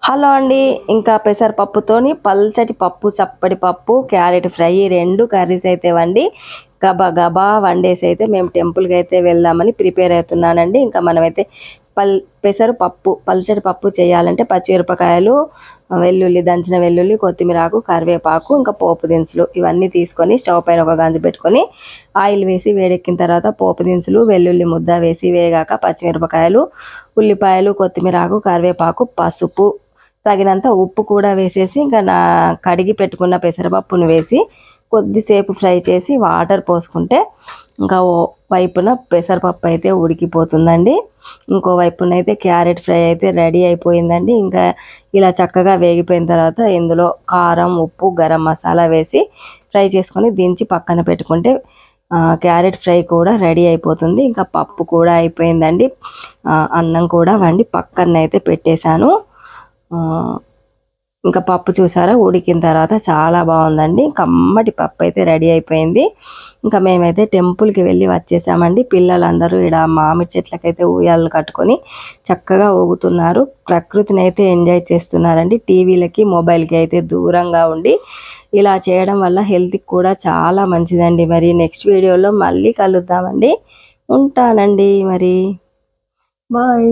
Hello అండి. ఇంకా పెసరపప్పుతోని పల్చటి పప్పు, చప్పటి పప్పు, క్యారెట్ ఫ్రై 2 కర్రీస్ అయితే వండి గబా గబా వండేసి అయితే మేము టెంపుల్కి అయితే వెళ్దామని ప్రిపేర్ అవుతున్నానండి. ఇంకా మనమైతే పెసరపప్పు పల్చటి పప్పు చేయాలంటే పచ్చిమిరపకాయలు, వెల్లుల్లి, దంచిన వెల్లుల్లి, కొత్తిమీర ఆకు, కరివేపాకు, ఇంకా పోపు దినుసులు ఇవన్నీ తీసుకొని స్టవ్ పైన ఒక గంజి పెట్టుకొని ఆయిల్ వేసి వేడెక్కిన తర్వాత పోపు దినుసులు, వెల్లుల్లి ముద్ద వేసి వేగాక పచ్చిమిరపకాయలు, ఉల్లిపాయలు, కొత్తిమీర ఆకు, కరివేపాకు, పసుపు, తగినంత ఉప్పు కూడా వేసేసి ఇంకా కడిగి పెట్టుకున్న పెసరపప్పును వేసి కొద్దిసేపు ఫ్రై చేసి వాటర్ పోసుకుంటే ఇంకా వైపున పెసరపప్పు అయితే ఉడికిపోతుందండి. ఇంకో వైపున అయితే క్యారెట్ ఫ్రై అయితే రెడీ అయిపోయిందండి. ఇంకా ఇలా చక్కగా వేగిపోయిన తర్వాత ఇందులో కారం, ఉప్పు, గరం మసాలా వేసి ఫ్రై చేసుకొని దించి పక్కన పెట్టుకుంటే క్యారెట్ ఫ్రై కూడా రెడీ అయిపోతుంది. ఇంకా పప్పు కూడా అయిపోయిందండి. అన్నం కూడా వండి పక్కన అయితే పెట్టేశాను. ఇంకా పప్పు చూసారా ఉడికిన తర్వాత చాలా బాగుందండి. కమ్మటి పప్పు అయితే రెడీ అయిపోయింది. ఇంకా మేమైతే టెంపుల్కి వెళ్ళి వచ్చేసామండి. పిల్లలందరూ ఇక్కడ మామిడి చెట్లకైతే ఉయ్యాలు కట్టుకొని చక్కగా ఊగుతున్నారు. ప్రకృతిని అయితే ఎంజాయ్ చేస్తున్నారండి. టీవీలకి, మొబైల్కి అయితే దూరంగా ఉండి ఇలా చేయడం వల్ల హెల్త్కి కూడా చాలా మంచిదండి. మరి నెక్స్ట్ వీడియోలో మళ్ళీ కలుద్దామండి. ఉంటానండి మరి. బాయ్.